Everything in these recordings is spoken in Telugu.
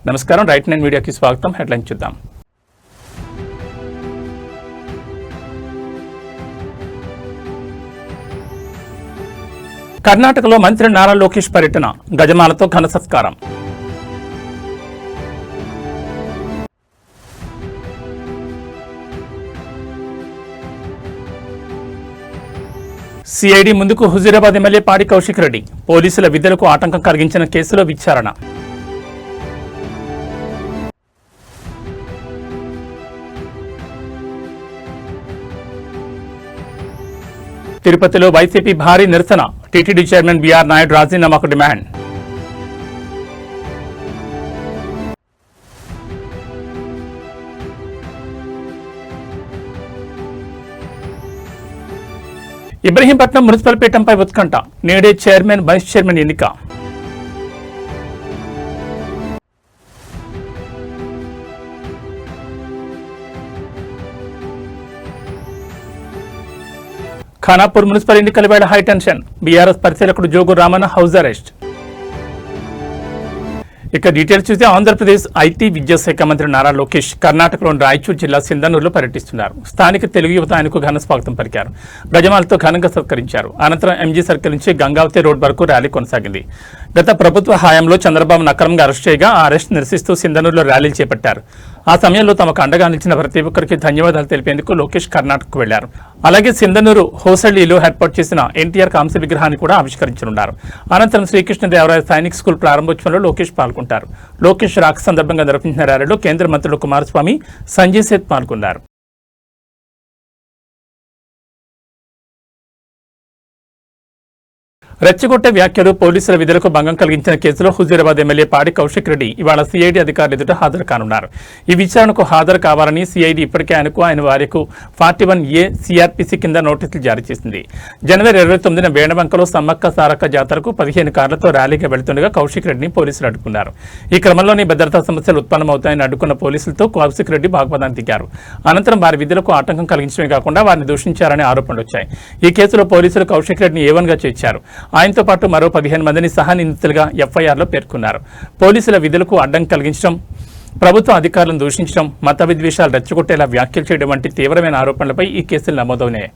నమస్కారం, రైట్ 9 మీడియాకి స్వాగతం. హెడ్లైన్ చూద్దాం. కర్ణాటకలో మంత్రి నారా లోకేష్ పర్యటన, గజమాలతో ఘన సత్కారం. సిఐడి ముందుకు హుజూరాబాద్ ఎమ్మెల్యే పాడి కౌశిక్ రెడ్డి, పోలీసుల విధులకు ఆటంకం కలిగించిన కేసులో విచారణ. తిరుపతిలో వైసీపీ భారీ నిరసన, టీటీడీ చైర్మన్ బీఆర్ నాయుడు రాజీనామాకు డిమాండ్. ఇబ్రహీంపట్నం మున్సిపల్ పీఠంపై ఉత్కంఠ, నేడే చైర్మన్ వైస్ చైర్మన్ ఎన్నిక. ఖానాపూర్ మున్సిపల్ ఎన్నికల వేళ హైటెన్షన్, బీఆర్ఎస్ పరిశీలకుడు జోగు రామన్న హౌస్ అరెస్ట్. ఇక డీటెయిల్స్ చూస్తే ఆంధ్రప్రదేశ్ ఐటీ విద్యాశాఖ మంత్రి నారా లోకేష్ కర్ణాటకలోని రాయచూర్ జిల్లా సింధనూరులో పర్యటిస్తున్నారు. స్థానిక తెలుగు యువత ఆయనకు ఘన స్వాగతం పలికారు. గజమాలతో ఘనంగా సత్కరించారు. అనంతరం ఎంజీ సర్కిల్ నుంచి గంగావతి రోడ్ వరకు ర్యాలీ కొనసాగింది. గత ప్రభుత్వ హయాంలో చంద్రబాబును అక్రమంగా అరెస్ట్ చేయగా ఆ అరెస్ట్ నిరసిస్తూ సింధనూరులో ర్యాలీలు చేపట్టారు. ఆ సమయంలో తమకు అండగా నిలిచిన ప్రతి ఒక్కరికి ధన్యవాదాలు తెలిపేందుకు లోకేష్ కర్ణాటకకు వెళ్లారు. అలాగే సింధనూరు హోసళ్లిలో ఏర్పాటు చేసిన ఎన్టీఆర్ కాంస్య విగ్రహాన్ని కూడా ఆవిష్కరించనున్నారు. అనంతరం శ్రీకృష్ణదేవరాయ సైనిక్ స్కూల్ ప్రారంభోత్సవంలో లోకేష్ పాల్గొంటారు. లోకేష్ రాక సందర్భంగా నిర్వహించిన ర్యాలీలో కేంద్ర మంత్రులు కుమారస్వామి, సంజయ్ సేత్ పాల్గొన్నారు. రెచ్చగొట్టే వ్యాఖ్యలు, పోలీసుల విధులకు భంగం కలిగించిన కేసులో హుజూరాబాద్ ఎమ్మెల్యే పాడి కౌశిక్ రెడ్డి ఇవాళ సిఐడి అధికారులు ఎదుట హాజరు కానున్నారు. ఈ విచారణకు హాజరు కావాలని సిఐడి ఇప్పటికే ఆయన వారికి 41A సిఆర్పిసి కింద నోటీసులు జారీ చేసింది. జనవరి 29న వేణవంకలో సమ్మక్క సారక్క జాతరకు 15 కార్లతో ర్యాలీగా వెళుతుండగా కౌశిక్ రెడ్డిని పోలీసులు అడ్డుకున్నారు. ఈ క్రమంలోనే భద్రతా సమస్యలు ఉత్పన్నమవుతాయని అడ్డుకున్న పోలీసులతో కౌశిక్ రెడ్డి వాగ్వాదానికి దిగారు. అనంతరం వారి విధులకు ఆటంకం కలిగించడమే కాకుండా వారిని దూషించారనే ఆరోపణలు వచ్చాయి. ఈ కేసులో పోలీసులు కౌశిక్ రెడ్డిని A1గా చేర్చారు. ఆయనతో పాటు మరో 15 మందిని సహా నిందితులుగా ఎఫ్ఐఆర్లో పేర్కొన్నారు. పోలీసుల విధులకు అడ్డం కలిగించడం, ప్రభుత్వ అధికారులను దూషించడం, మత విద్వేషాలు రెచ్చగొట్టేలా వ్యాఖ్యలు చేయడం వంటి తీవ్రమైన ఆరోపణలపై ఈ కేసులు నమోదవున్నాయి.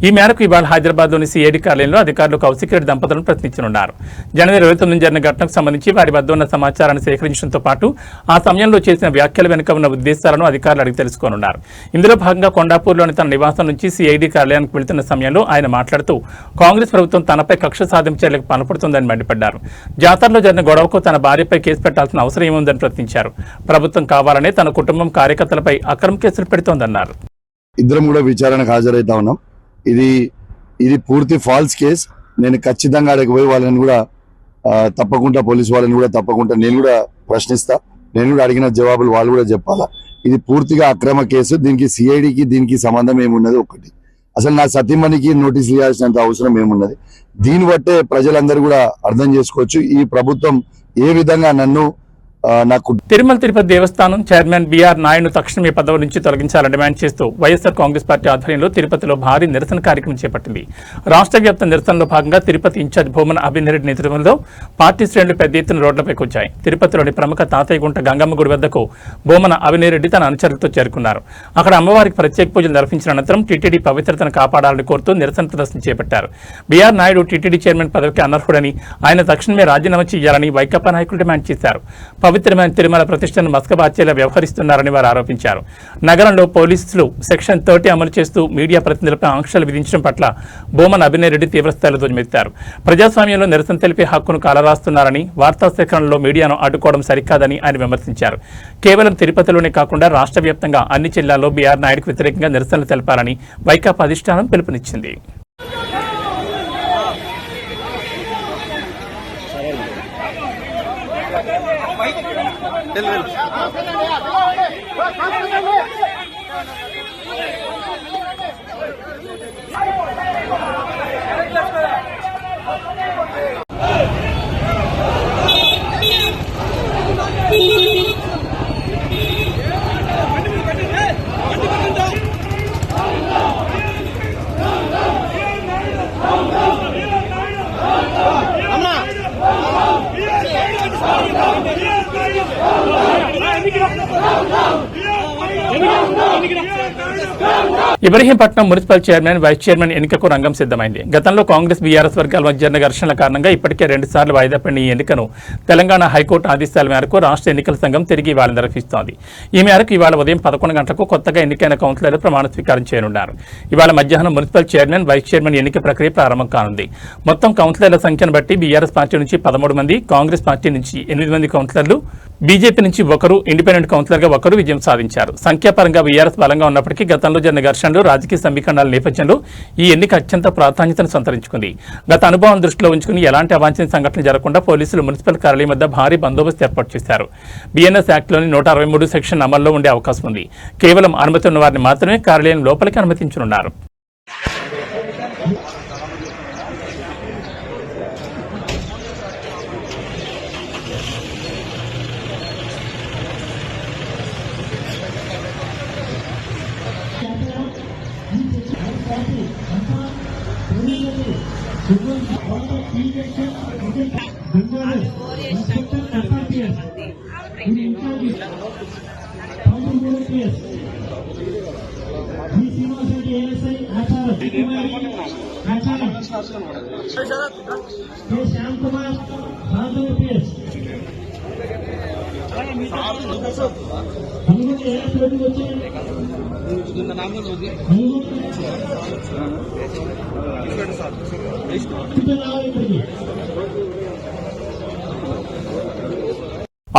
ఈ మేరకు ఇవాళ హైదరాబాద్లోని సిఐడి కార్యాలయంలో అధికారులు కౌశిక్ రెడ్డి దంపతులను ప్రశ్నించనున్నారు. జనవరి 29 జరిగిన ఘటనకు సంబంధించి వారి వద్ద ఉన్న సమాచారాన్ని సేకరించడంతో పాటు ఆ సమయంలో చేసిన వ్యాఖ్యల వెనుక ఉన్న ఉద్దేశాలను అధికారులు అడిగి తెలుసుకోనున్నారు. ఇందులో భాగంగా కొండాపూర్లోని తన నివాసం నుంచి సిఐడి కార్యాలయానికి వెళుతున్న సమయంలో ఆయన మాట్లాడుతూ కాంగ్రెస్ ప్రభుత్వం తనపై కక్ష సాధింపు చర్యలకు పాల్పడుతోందని మండిపడ్డారు. జాతరలో జరిగిన గొడవకు తన భార్యపై కేసు పెట్టాల్సిన అవసరం ఏముందని ప్రశ్నించారు. ప్రభుత్వం కావాలనే తన కుటుంబం కార్యకర్తలపై అక్రమ కేసులు పెడుతోందన్నారు. ఇద్దరం కూడా విచారణకు హాజరైతా ఉన్నాం. ఇది పూర్తి ఫాల్స్ కేసు. నేను ఖచ్చితంగా అక్కడికి పోయి వాళ్ళని కూడా తప్పకుండా పోలీసు వాళ్ళని కూడా తప్పకుండా నేను కూడా ప్రశ్నిస్తా. నేను కూడా అడిగిన జవాబులు వాళ్ళు కూడా చెప్పాలా. ఇది పూర్తిగా అక్రమ కేసు. దీనికి సిఐడికి దీనికి సంబంధం ఏమున్నది? ఒకటి, అసలు నా సతీమణికి నోటీసులు ఇవ్వాల్సినంత అవసరం ఏమున్నది? దీన్ని బట్టే ప్రజలందరూ కూడా అర్థం చేసుకోవచ్చు ఈ ప్రభుత్వం ఏ విధంగా నన్ను తిరుమల తిరుపతి దేవస్థానం చైర్మన్ బీఆర్ నాయుడు తక్షణమే పదవి నుంచి తొలగించాలని డిమాండ్ చేస్తూ వైఎస్ఆర్ కాంగ్రెస్ పార్టీ ఆధ్వర్యంలో తిరుపతిలో భారీ నిరసన కార్యక్రమం చేపట్టింది. రాష్ట్ర వ్యాప్త నిరసనలో భాగంగా తిరుపతి ఇన్ఛార్జ్ భూమన అభినరెడ్డి నేతృత్వంలో పార్టీ శ్రేణులు పెద్ద ఎత్తున రోడ్లపైకి వచ్చాయి. తిరుపతిలోని ప్రముఖ తాతయ్యగుంట గంగమ్మ గుడి వద్దకు భూమన అభినరెడ్డి తన అనుచరులతో చేరుకున్నారు. అక్కడ అమ్మవారికి ప్రత్యేక పూజలు నిర్వహించిన అనంతరం టీటీడీ పవిత్రతను కాపాడాలని కోరుతూ నిరసన ప్రదర్శన చేపట్టారు. బీఆర్ నాయుడు టీటీడీ చైర్మన్ పదవికి అనర్హుడని, ఆయన తక్షణమే రాజీనామా చేయాలని వైకాపా నాయకులు డిమాండ్ చేశారు. పవిత్రమైన తిరుమల ప్రతిష్టను మస్కబార్చేలా వ్యవహరిస్తున్నారని వారు ఆరోపించారు. నగరంలో పోలీసులు సెక్షన్ 30 అమలు చేస్తూ మీడియా ప్రతినిధులపై ఆంక్షలు విధించడం పట్ల భూమన్ అభినయరెడ్డి తీవ్రస్థాయిలో ధ్వజమెత్తారు. ప్రజాస్వామ్యంలో నిరసన తెలిపే హక్కును కాలరాస్తున్నారని, వార్తా సేకరణలో మీడియాను అడ్డుకోవడం సరికాదని ఆయన విమర్శించారు. కేవలం తిరుపతిలోనే కాకుండా రాష్ట్ర వ్యాప్తంగా అన్ని జిల్లాల్లో బీఆర్ నాయుడుకు వ్యతిరేకంగా నిరసనలు తెలపాలని వైకాపా అధిష్టానం పిలుపునిచ్చింది. Ibrahimpatnam municipal chairman vice chairman ఎన్నికకు రంగం సిద్ధమైంది. గతంలో కాంగ్రెస్ బీఆర్ఎస్ వర్గాల మధ్య జరిగిన ఘర్షణల కారణంగా ఇప్పటికే 2 సార్లు వాయిదా పడిన ఈ ఎన్నికను తెలంగాణ హైకోర్టు ఆదేశాల మేరకు రాష్ట్ర ఎన్నికల సంఘం తిరిగి ఇవాళ నిర్వహిస్తోంది. ఈ మేరకు ఇవాళ ఉదయం 11 గంటలకు కొత్తగా ఎన్నికైన కౌన్సిలర్లు ప్రమాణ స్వీకారం చేయనున్నారు. ఇవాళ మధ్యాహ్నం మున్సిపల్ చైర్మన్ వైస్ చైర్మన్ ఎన్నిక ప్రక్రియ ప్రారంభం కానుంది. మొత్తం కౌన్సిలర్ల సంఖ్యను బట్టి బీఆర్ఎస్ పార్టీ నుంచి 13 మంది, కాంగ్రెస్ పార్టీ నుంచి 8 మంది కౌన్సిలర్లు, బీజేపీ నుంచి 1, ఇండిపెండెంట్ కౌన్సిలర్గా 1 విజయం సాధించారు. సంఖ్యాపరంగా బీఆర్ఎస్ బలంగా ఉన్నప్పటికీ గతంలో జరిగిన ఘర్షణలు, రాజకీయ సమీకరణాల నేపథ్యంలో ఈ ఎన్నిక అత్యంత ప్రాధాన్యతను సంతరించుకుంది. గత అనుభవం దృష్టిలో ఉంచుకుని ఎలాంటి అవాంఛనీయ సంఘటనలు జరగకుండా పోలీసులు మున్సిపల్ కార్యాలయం వద్ద భారీ బందోబస్తు ఏర్పాటు చేశారు. బీఎన్ఎస్ యాక్ట్లోని 163 సెక్షన్ అమల్లో ఉండే అవకాశం ఉంది. కేవలం అనుమతి ఉన్న వారిని మాత్రమే కార్యాలయం లోపలికి అనుమతించనున్నారు.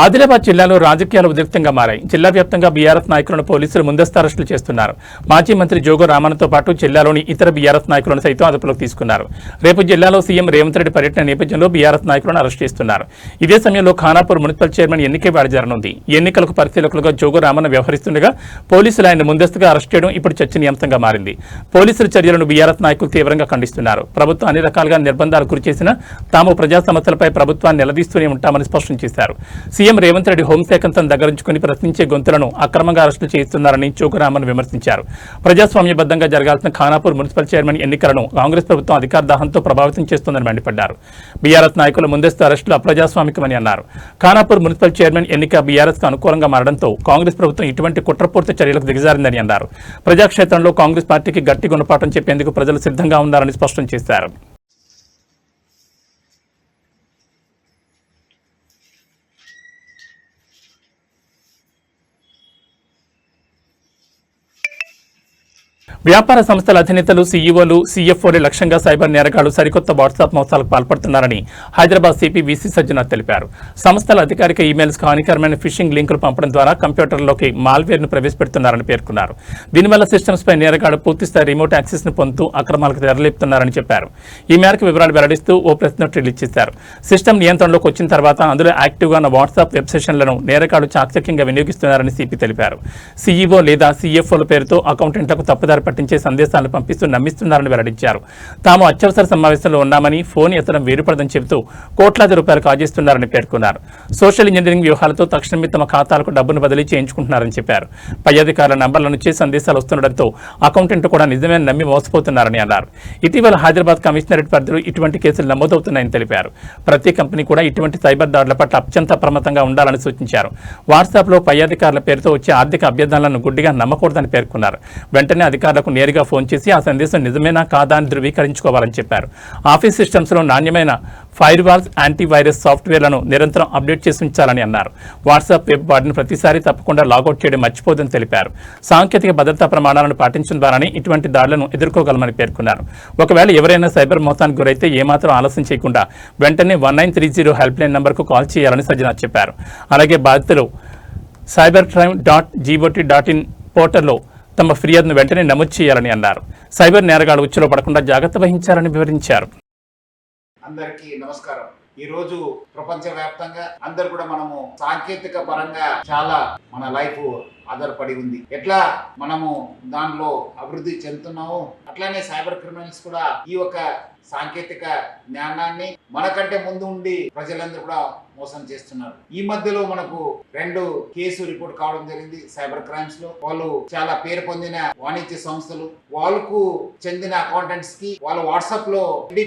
ఆదిలాబాద్ జిల్లాలో రాజకీయాలు ఉద్రిక్తంగా మారాయి. జిల్లా వ్యాప్తంగా బీఆర్ఎస్ నాయకులను పోలీసులు ముందస్తు అరెస్టులు చేస్తున్నారు. మాజీ మంత్రి జోగు రామన్నతో పాటు జిల్లాలోని ఇతర బీఆర్ఎస్ నాయకులను సైతం అదుపులోకి తీసుకున్నారు. రేపు జిల్లాలో సీఎం రేవంత్ రెడ్డి పర్యటన నేపథ్యంలో బీఆర్ఎస్ నాయకులను అరెస్ట్ చేస్తున్నారు. ఇదే సమయంలో ఖానాపూర్ మున్సిపల్ చైర్మన్ ఎన్నికే వేళ జరగనుంది. ఎన్నికలకు పరిశీలకులుగా జోగు రామన్న వ్యవహరిస్తుండగా పోలీసులు ఆయన ముందస్తుగా అరెస్ట్ చేయడం ఇప్పుడు చర్చనీయాంశంగా మారింది. పోలీసుల చర్యలను బీఆర్ఎస్ నాయకులు తీవ్రంగా ఖండిస్తున్నారు. ప్రభుత్వం అన్ని రకాలుగా నిర్బంధాలు గురిచేసినా తాము ప్రజా సమస్యలపై ప్రభుత్వాన్ని నిలదీస్తూనే ఉంటామని స్పష్టం చేశారు. సీఎం రేవంత్ రెడ్డి హోంశాఖను తన దగ్గరుంచుకుని ప్రశ్నించే గొంతులను అక్రమంగా అరెస్టులు చేస్తున్నారని జోగురామన్ విమర్శించారు. ప్రజాస్వామ్యబద్ధంగా జరగాల్సిన ఖానాపూర్ మున్సిపల్ చైర్మన్ ఎన్నికలను కాంగ్రెస్ ప్రభుత్వం అధికార దాహంతో ప్రభావితం చేస్తోందని మండిపడ్డారు. బీఆర్ఎస్ నాయకుల ముందస్తు అరెస్టులు అప్రజాస్వామికమని అన్నారు. ఖానాపూర్ మున్సిపల్ చైర్మన్ ఎన్నిక బీఆర్ఎస్ కు అనుకూలంగా మారడంతో కాంగ్రెస్ ప్రభుత్వం ఇటువంటి కుట్రపూర్తి చర్యలకు దిగజారిందని అన్నారు. ప్రజాక్షేత్రంలో కాంగ్రెస్ పార్టీకి గట్టి గుణపాఠం చెప్పేందుకు ప్రజలు సిద్ధంగా ఉన్నారని స్పష్టం చేశారు. వ్యాపార సంస్థల అధినేతలు, సీఈఓలు, సీఎఫ్ఓలు లక్ష్యంగా సైబర్ నేరగాళ్లు సరికొత్త వాట్సాప్ మోసాలకు పాల్పడుతున్నారని హైదరాబాద్ సిపి విసి సజ్జనాథ్ తెలిపారు. సంస్థల అధికారిక ఈమెయిల్స్ హానికరమైన ఫిషింగ్ లింకులు పంపడం ద్వారా కంప్యూటర్లోకి మాల్వేర్ను ప్రవేశపెడుతున్నారని పేర్కొన్నారు. దీనివల్ల సిస్టమ్స్ పై నేరగాళ్లు పూర్తిస్థాయి రిమోట్ యాక్సెస్ ను పొందుతూ అక్రమాలకు తెరలేపుతున్నారని చెప్పారు. ఈ మేరకు వివరాలు వెల్లడిస్తూ ఓ ప్రెస్ నోట్ రిలీజ్ చేశారు. సిస్టమ్ నియంత్రణలోకి వచ్చిన తర్వాత అందులో యాక్టివ్గా ఉన్న వాట్సాప్ వెబ్ సెషన్లను నేరగాళ్లు చాకచక్యంగా వినియోగిస్తున్నారని సిపి తెలిపారు. సీఈఓ లేదా సీఎఫ్ఓల పేరుతో అకౌంటెంట్లకు తప్పుదారి పట్టించే సందేశాలను పంపిస్తూ నమ్మిస్తున్నారని వెల్లడించారు. తాము అత్యవసర సమావేశంలో ఉన్నామని, ఫోన్ ఎత్తడం వేరుపడదని చెబుతూ కోట్లాది రూపాయలు కాజేస్తున్నారని పేర్కొన్నారు. సోషల్ ఇంజనీరింగ్ వ్యూహాలతో తక్షణమే తమ ఖాతాలకు డబ్బును బదిలీ చేయించుకుంటున్నారని చెప్పారు. పై అధికారుల నంబర్ల నుంచి సందేశాలు వస్తుండటంతో అకౌంటెంట్ కూడా నిజమే నమ్మి మోసపోతున్నారని అన్నారు. ఇటీవల హైదరాబాద్ కమిషనరేట్ పరిధిలో ఇటువంటి కేసులు నమోదవుతున్నాయని తెలిపారు. ప్రతి కంపెనీ కూడా ఇటువంటి సైబర్ దాడుల పట్ల అత్యంత అప్రమత్తంగా ఉండాలని సూచించారు. వాట్సాప్లో పై అధికారుల పేరుతో వచ్చే ఆర్థిక అభ్యర్థనలను గుడ్డిగా నమ్మకూడదని పేర్కొన్నారు. వెంటనే అధికారులకు నేరుగా ఫోన్ చేసి ఆ సందేశం నిజమేనా కాదా అని ధృవీకరించుకోవాలని చెప్పారు. ఆఫీస్ సిస్టమ్స్ లో నాణ్యమైన ఫైర్ వాల్స్, యాంటీవైరస్ సాఫ్ట్వేర్లను నిరంతరం అప్డేట్ చేసి ఉంచాలని అన్నారు. వాట్సాప్ వెబ్ వాడిని ప్రతిసారి తప్పకుండా లాగౌట్ చేయడం మర్చిపోదని తెలిపారు. సాంకేతిక భద్రతా ప్రమాణాలను పాటించడం ద్వారానే ఇటువంటి దాడులను ఎదుర్కోగలమని పేర్కొన్నారు. ఒకవేళ ఎవరైనా సైబర్ మోసానికి గురైతే ఏమాత్రం ఆలస్యం చేయకుండా వెంటనే 1930 హెల్ప్ లైన్ నంబర్కు కాల్ చేయాలని సజ్జనాథ్ చెప్పారు. అలాగే బాధితులు cybercrime.got.in పోర్టల్లో తమ ఫిర్యాదును వెంటనే నమోదు చేయాలని అన్నారు. సైబర్ నేరగాళ్లు ఉచ్చులో పడకుండా జాగ్రత్త వహించాలని వివరించారు. అందరికీ నమస్కారం. ఈ రోజు ప్రపంచవ్యాప్తంగా అందరు కూడా మనము సాంకేతిక పరంగా చాలా మన లైఫ్ ఆధారపడి ఉంది. ఎట్లా మనము దానిలో అభివృద్ధి చెందుతున్నామో అట్లానే సైబర్ క్రిమినల్స్ కూడా ఈ యొక్క సాంకేతిక జ్ఞానాన్ని మనకంటే ముందు ఉండి ప్రజలందరూ కూడా మోసం చేస్తున్నారు. ఈ మధ్యలో మనకు 2 కేసు రిపోర్ట్ కావడం జరిగింది. సైబర్ క్రైమ్స్ లో వాళ్ళు చాలా పేరు పొందిన వాణిజ్య సంస్థలు, వాళ్ళకు చెందిన అకౌంటెంట్స్ కి వాళ్ళ వాట్సాప్ లో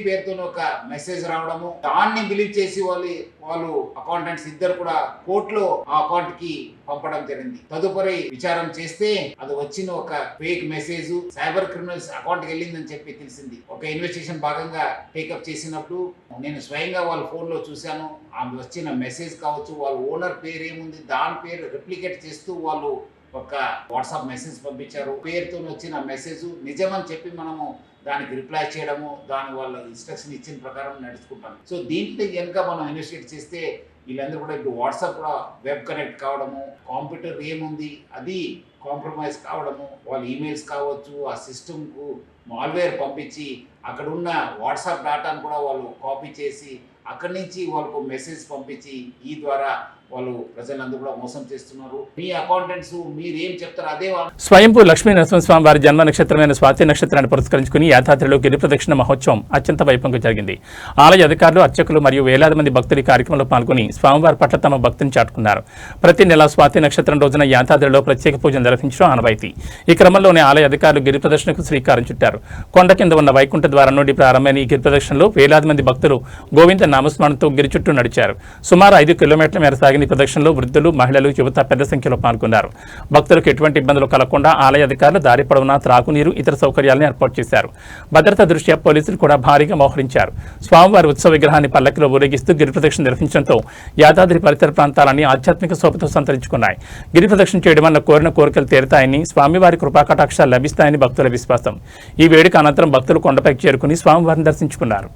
పేరుతో ఒక మెసేజ్ రావడము, దాన్ని బిలీవ్ చేసి వాళ్ళు వాళ్ళు అకౌంటెంట్స్ ఇద్దరు కూడా కోర్టులో ఆ అకౌంట్ కి పంపడం జరిగింది. తదుపరి విచారం చేస్తే అది వచ్చిన ఒక fake message cyber criminals account కి వెళ్ళిందని చెప్పి తెలిసింది. ఒక ఇన్వెస్టిగేషన్ భాగంగా టేకప్ చేసినప్పుడు నేను స్వయంగా వాళ్ళ ఫోన్ లో చూశాను. ఆ వచ్చిన మెసేజ్ కావచ్చు, వాళ్ళ ఓనర్ పేరు ఏముంది దాని పేరు రిప్లికేట్ చేస్తూ వాళ్ళు ఒక వాట్సాప్ మెసేజ్ పంపించారు. పేరుతో వచ్చిన మెసేజ్ నిజమని చెప్పి మనము దానికి రిప్లై చేయడము, దాని వాళ్ళ ఇన్స్ట్రక్షన్ ఇచ్చిన ప్రకారం నడుచుకుంటాం. సో దీంట్లో కనుక మనం ఇన్వెస్టిగేట్ చేస్తే వీళ్ళందరూ కూడా ఇప్పుడు వాట్సాప్ కూడా వెబ్ కనెక్ట్ కావడము, కంప్యూటర్ ఏముంది అది కాంప్రమైజ్ కావడము, వాళ్ళ ఈమెయిల్స్ కావచ్చు, ఆ సిస్టమ్కు మాల్వేర్ పంపించి అక్కడ ఉన్న వాట్సాప్ డేటాను కూడా వాళ్ళు కాపీ చేసి అక్కడి నుంచి వాళ్ళకు మెసేజ్ పంపించి ఈ ద్వారా వాళ్ళు ప్రజలందరూ కూడా మోసం చేస్తున్నారు. మీ అకౌంటెంట్స్ మీరు ఏం చెప్తారు అదే. స్వయంభూ లక్ష్మీ నరసింహస్వామి వారి జన్మ నక్షత్రమైన స్వాతి నక్షత్రాన్ని పురస్కరించుకుని యాదాద్రిలో గిరి ప్రదక్షిణ మహోత్సవం అత్యంత వైభవంగా జరిగింది. ఆలయ అధికారులు, అర్చకులు మరియు వేలాది మంది భక్తులు ఈ కార్యక్రమంలో పాల్గొని స్వామివారి పట్ల తమ భక్తిని చాటుకున్నారు. ప్రతి నెల స్వాతి నక్షత్రం రోజున యాదాద్రిలో ప్రత్యేక పూజలు నిర్వహించడం ఆనవాయితీ. ఈ క్రమంలోనే ఆలయ అధికారులు గిరి ప్రదక్షిణకు శ్రీకారం చుట్టారు. కొండ కింద ఉన్న వైకుంఠ ద్వారం నుండి ప్రారంభమైన ఈ గిరి ప్రదక్షిణలో వేలాది మంది భక్తులు గోవింద నామస్మరణతో గిరి చుట్టూ నడిచారు. సుమారు 5 కిలోమీటర్ల మేర సాగిన ఈ ప్రదక్షిణలో వృద్ధులు, మహిళలు, యువత పెద్ద సంఖ్యలో పాల్గొన్నారు. భక్తులకు ఎటువంటి ఇబ్బందులు కలగకుండా ఆలయ అధికారులు దారి పొడవునా త్రాగునీరు, ఇతర సౌకర్యాలను ఏర్పాటు చేశారు. భద్రతా దృష్ట్యా పోలీసులు కూడా భారీగా మోహరించారు. స్వామివారి ఉత్సవ విగ్రహాన్ని పల్లకిలో ఊరేగిస్తూ గిరి ప్రదక్షిణ నిర్వహించడంతో యాదాద్రి పరిసర ప్రాంతాలన్నీ ఆధ్యాత్మిక శోభతో సంతరించుకున్నాయి. గిరి ప్రదక్షిణ చేయడం వల్ల కోరిన కోరికలు తీరుతాయని, స్వామివారి కృపాకటాక్షాలు లభిస్తాయని భక్తుల విశ్వాసం. ఈ వేడుక అనంతరం భక్తులు కొండపైకి చేరుకుని స్వామివారిని దర్శించుకున్నారు.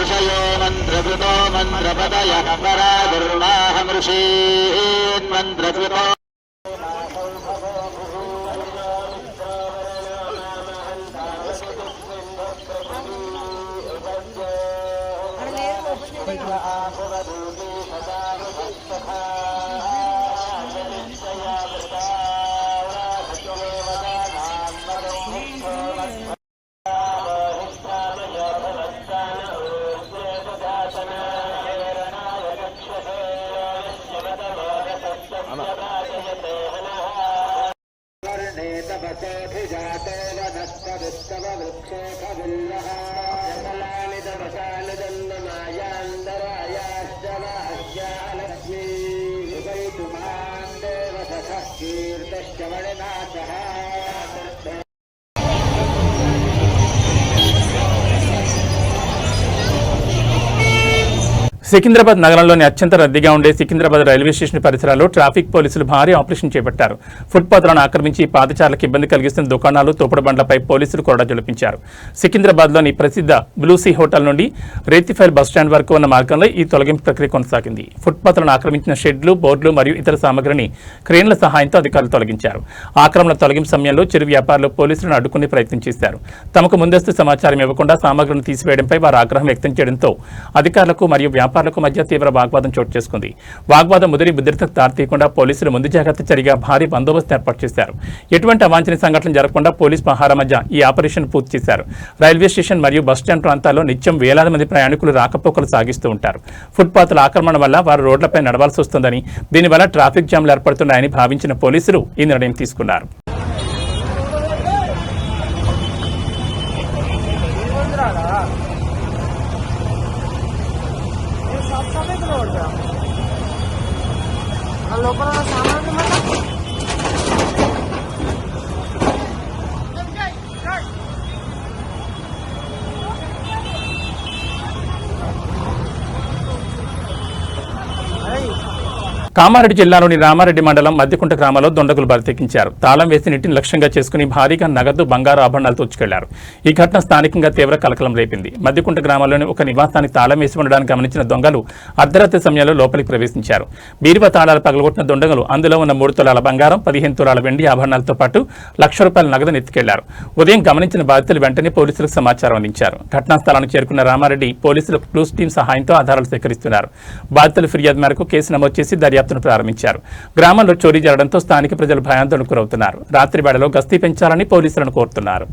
ఋషయో మంత్రకృతో మంత్రపదయః పరాదుర్వాహమృషీన్ మంత్రకృతో సికింద్రాబాద్ నగరంలోని అత్యంత రద్దీగా ఉండే సికింద్రాబాద్ రైల్వే స్టేషన్ పరిసరాల్లో ట్రాఫిక్ పోలీసులు భారీ ఆపరేషన్ చేపట్టారు. ఫుట్పాత్లను ఆక్రమించి పాదచారులకు ఇబ్బంది కలిగిస్తున్న దుకాణాలు, తోపుడు బండ్లపై పోలీసులు కొరడా జొలిపించారు. సికింద్రాబాద్లోని ప్రసిద్ధ బ్లూసీ హోటల్ నుండి రేతిఫైల్ బస్టాండ్ వరకు ఉన్న మార్గంలో ఈ తొలగింపు ప్రక్రియ కొనసాగింది. ఫుట్పాత్లను ఆక్రమించిన షెడ్లు, బోర్డులు మరియు ఇతర సామగ్రిని క్రేన్ల సహాయంతో అధికారులు తొలగించారు. ఆక్రమణ తొలగింపు సమయంలో చిరు వ్యాపారులు పోలీసులను అడ్డుకునే ప్రయత్నం చేశారు. తమకు ముందస్తు సమాచారం ఇవ్వకుండా సామగ్రిని తీసివేయడంపై వారు ఆగ్రహం వ్యక్తం చేయడంతో అధికారులకు మరియు వ్యాపారులకు మధ్య తీవ్ర వాగ్వాదం చోటు చేసుకుంది. వాగ్వాదం ముదిరి ఉద్రిక్తతకు దారితీయకుండా పోలీసులు ముందు జాగ్రత్త చర్యగా భారీ బందోబస్తు ఏర్పాటు చేశారు. ఎటువంటి అవాంఛనీయ సంఘటనలు జరగకుండా పోలీస్ పహారా మధ్య ఈ ఆపరేషన్ పూర్తి చేశారు. రైల్వే స్టేషన్ మరియు బస్టాండ్ ప్రాంతాల్లో నిత్యం వేలాది మంది ప్రయాణికులు రాకపోకలు సాగిస్తూ ఉంటారు. ఫుట్పాత్ల ఆక్రమణ వల్ల వారు రోడ్లపై నడవాల్సి వస్తుందని, దీనివల్ల ట్రాఫిక్ జామ్లు ఏర్పడుతున్నాయని భావించిన పోలీసులు ఈ నిర్ణయం తీసుకున్నారు. కామారెడ్డి జిల్లాలోని రామారెడ్డి మండలం మద్దికుంట గ్రామంలో దొండగులు బరితెక్కించారు. తాళం వేసి నీటిని లక్ష్యంగా చేసుకుని భారీగా నగదు బంగారు ఆభరణాలు తోచుకెళ్లారు. ఈ ఘటన స్థానికంగా తీవ్ర కలకలం రేపింది. మద్దికుంట గ్రామంలోని ఒక నివాసానికి తాళం వేసి ఉండడానికి గమనించిన దొంగలు అర్ధరాత్రి సమయంలో లోపలికి ప్రవేశించారు. బీరువా తాళాలు పగలగొట్టిన దొండగులు అందులో ఉన్న 3 తులాల బంగారం, 15 తులాల వెండి ఆభరణాలతో పాటు ₹1,00,000 నగదును ఎత్తుకెళ్లారు. ఉదయం గమనించిన బాధితులు వెంటనే పోలీసులకు సమాచారం అందించారు. ఘటనా స్థలానికి చేరుకున్న రామారెడ్డి పోలీసులు క్లూస్ టీం సహాయంతో ఆధారాలు సేకరిస్తున్నారు. బాధితుల ఫిర్యాదు మేరకు కేసు నమోదు చేసి దర్యాప్తును ప్రారంభించారు. గ్రామంలో చోరీ జరగడంతో స్థానిక ప్రజలు భయాందోళనకు గురవుతున్నారు. రాత్రి వేళలో గస్తీ పెంచాలని పోలీసులను కోరుతున్నారు.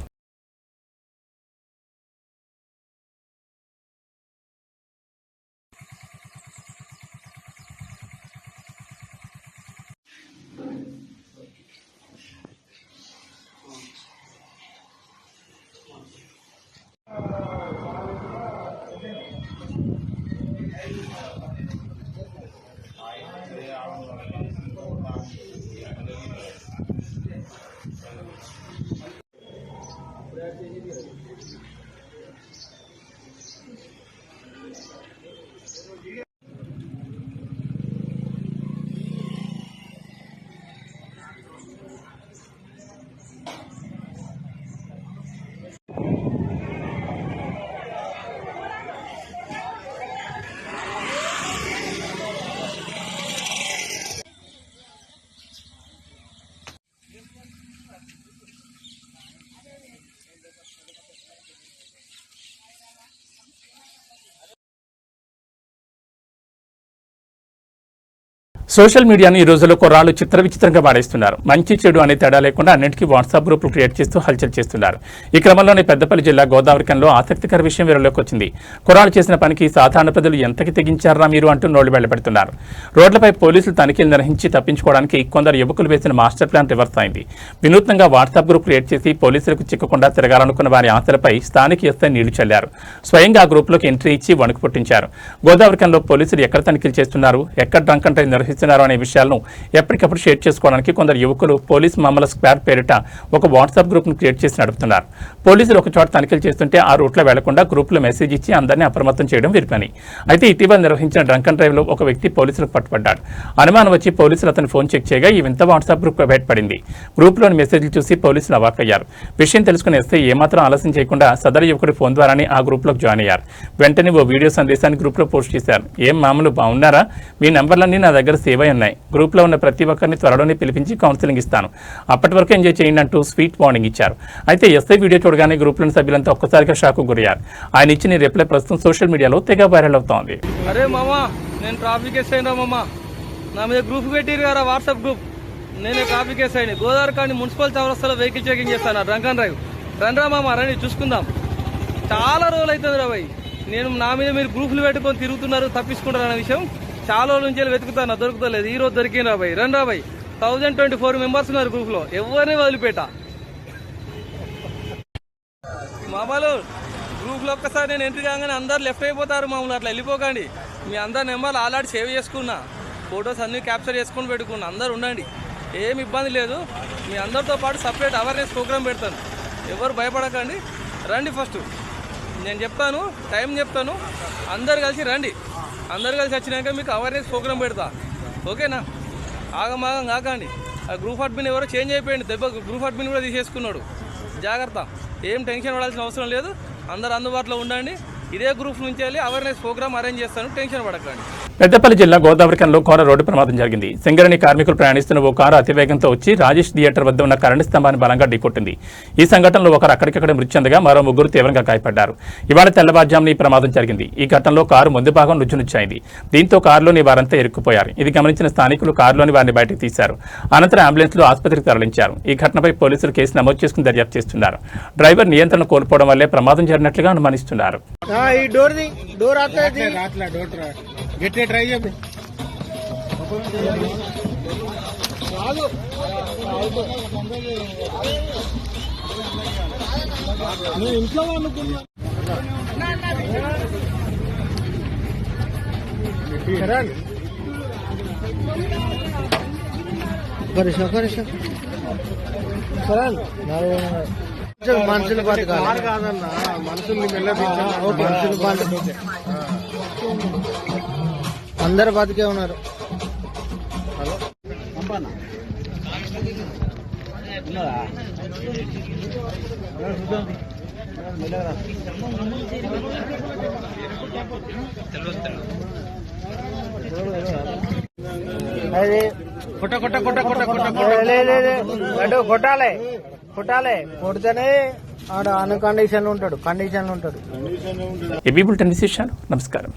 సోషల్ మీడియాను ఈ రోజుల్లో కుర్రాళ్ళు చిత్ర విచిత్రంగా వాడేస్తున్నారు. మంచి చెడు అనే తేడా లేకుండా అన్నింటికీ వాట్సాప్ గ్రూపులు క్రియేట్ చేస్తూ హల్చల్ చేస్తున్నారు. ఈ క్రమంలోనే పెద్దపల్లి జిల్లా గోదావరికంలో ఆసక్తికర విషయం వెలుగులోకి వచ్చింది. కుర్రాళ్ళు చేసిన పనికి సాధారణ ప్రజలు ఎంతకి తెగించారా మీరు అంటూ నోళ్లు వెళ్లబెడుతున్నారు. రోడ్లపై పోలీసులు తనిఖీలు నిర్వహించి తప్పించుకోవడానికి కొందరు యువకులు వేసిన మాస్టర్ ప్లాన్ రివర్స్ అయింది. వినూత్నంగా వాట్సాప్ గ్రూప్ క్రియేట్ చేసి పోలీసులకు చిక్కకుండా తిరగాలనుకున్న వారి ఆశలపై స్థానిక ఎస్ఐ నీళ్లు చల్లారు. స్వయంగా ఆ గ్రూప్లోకి ఎంట్రీ ఇచ్చి వణుకు పుట్టించారు. గోదావరికంలో పోలీసులు ఎక్కడ తనిఖీలు చేస్తున్నారు, ఎక్కడ డ్రంక్ అండ్ డ్రైవ్ నిర్వహిస్తున్నారు అనే విషయాలను ఎప్పటికప్పుడు షేర్ చేసుకోవడానికి కొందరు యువకులు పోలీస్ మామల స్క్వాడ్ పేరిట ఒక వాట్సాప్ గ్రూప్ను క్రియేట్ చేసి నడుపుతున్నారు. పోలీసులు ఒక చోట తనిఖీలు చేస్తుంటే ఆ రూట్లో వెళ్లకుండా గ్రూప్లో మెసేజ్ ఇచ్చి అందరినీ అప్రమత్తం చేయడం వీరి పని. అయితే ఇటీవల నిర్వహించిన డ్రంక్ అండ్ డ్రైవ్లో ఒక వ్యక్తి పోలీసులకు పట్టుబడ్డాడు. అనుమానం వచ్చి పోలీసులు అతని ఫోన్ చెక్ చేయగా ఈ వింత వాట్సాప్ గ్రూప్ బయటపడింది. గ్రూప్లోని మెసేజ్లు చూసి పోలీసులు అవాక్కయ్యారు. విషయం తెలుసుకుని ఎస్ఐ ఏమాత్రం ఆలస్యం చేయకుండా సదరు యువకుడి ఫోన్ ద్వారానే ఆ గ్రూప్లోకి జాయిన్ అయ్యారు. వెంటనే ఓ వీడియో సందేశాన్ని గ్రూప్లో పోస్ట్ చేశారు. ఏం మామూలు బాగున్నారా, మీ నంబర్లన్నీ నా దగ్గర సేవ్ అయి ఉన్నాయి. గ్రూప్లో ఉన్న ప్రతి ఒక్కరిని త్వరలోనే పిలిపించి కౌన్సిలింగ్ ఇస్తాను. అప్పటి వరకు ఎంజాయ్ చేయండి అంటూ స్వీట్ వార్నింగ్ ఇచ్చారు. అయితే ఎస్ఐ వీడియో చూడగానే గ్రూప్లోని సభ్యులంతా ఒక్కసారిగా షాకు గురయ్యారు. ఆయన ఇచ్చిన రిప్లై ప్రస్తుతం సోషల్ మీడియాలో తెగ వైరల్ అవుతోంది. అరే మామా, నేను ట్రాఫిక్ ఎస్ అయినా మామా, నా మీద గ్రూప్ పెట్టిరు కదా వాట్సాప్ గ్రూప్, నేనే ట్రాఫిక్ ఎస్ అయినా. గోదావరి కానీ మున్సిపల్ చౌరస్తాలో వెహికల్ చెకింగ్ చేస్తాను, డ్రంక్ అండ్ డ్రైవ్. రండ్రా మామా, రండి చూసుకుందాం. చాలా రోజులు అవుతుంది రా భయ్, నేను నా మీద మీరు గ్రూపులు పెట్టుకొని తిరుగుతున్నారు, తప్పించుకుంటారు అనే విషయం చాలా రోజుల నుంచి వెతుకుతాను, దొరుకుతలేదు. ఈ రోజు దొరికింది రా భయ్. రండ్రా భయ్, 1024 మెంబర్స్ ఉన్నారు గ్రూప్ లో, ఎవరిని వదిలిపెట్టా. మామూలు గ్రూప్ లో ఒక్కసారి నేను ఎంట్రీ కాగానే అందరు లెఫ్ట్ అయిపోతారు. మామూలు అట్లా వెళ్ళిపోకండి. మీ అందరి నెంబర్లు ఆల్రెడీ సేవ్ చేసుకున్నా, ఫొటోస్ అన్ని క్యాప్చర్ చేసుకుని పెట్టుకున్నా. అందరు ఉండండి, ఏమి ఇబ్బంది లేదు. మీ అందరితో పాటు సపరేట్ అవేర్నెస్ ప్రోగ్రామ్ పెడతాను, ఎవరు భయపడకండి. రండి, ఫస్ట్ నేను చెప్తాను, టైం చెప్తాను, అందరు కలిసి రండి. అందరు కలిసి వచ్చినాక మీకు అవేర్నెస్ ప్రోగ్రామ్ పెడతా, ఓకేనా? ఆగమాగం కాకండి. ఆ గ్రూప్ అడ్మిన్ ఎవరో చేంజ్ అయిపోయింది, దెబ్బ గ్రూప్ అడ్మిన్ కూడా తీసేసుకున్నాడు. జాగ్రత్త, ఏం టెన్షన్ పడాల్సిన అవసరం లేదు. అందరు అందుబాటులో ఉండండి. ఇదే గ్రూప్ నుంచి వెళ్ళి అవేర్నెస్ ప్రోగ్రామ్ అరేంజ్ చేస్తాను, టెన్షన్ పడకండి. పెద్దపల్లి జిల్లా గోదావరికంలో ఘోర రోడ్డు ప్రమాదం జరిగింది. సింగరేణి కార్మికులు ప్రయాణిస్తున్న ఓ కారు అతివేగంతో వచ్చి రాజేష్ థియేటర్ వద్ద ఉన్న కరెంటు స్తంభాన్ని బలంగా ఢీకొట్టింది. ఈ సంఘటనలో ఒకరు అక్కడికక్కడ మృతి చెందగా మరో 3 తీవ్రంగా గాయపడ్డారు. ఇవాళ తెల్లవారుజామున ఈ ప్రమాదం జరిగింది. ఈ ఘటనలో కారు ముందు భాగం నుజ్జునుచ్చాయింది. దీంతో కారులోని వారంతా ఇరుక్కుపోయారు. ఇది గమనించిన స్థానికులు కారులోని వారిని బయటకు తీశారు. అనంతరం అంబులెన్స్లో ఆసుపత్రికి తరలించారు. ఈ ఘటనపై పోలీసులు కేసు నమోదు చేసుకుని దర్యాప్తు చేస్తున్నారు. డ్రైవర్ నియంత్రణ కోల్పోవడం వల్లే ప్రమాదం జరిగినట్లుగా అనుమానిస్తున్నారు. ఇంట్లో అనుకున్నా మనుషులు కాదన్నా, మనుషుల్ని మనుషులు అందరు బతికే ఉన్నారు. కొట్టాలి కొడితేనే ఆడ అన్ని కండిషన్లు ఉంటాడు ఏబీ బులెటిన్ విశేషాలు. నమస్కారం.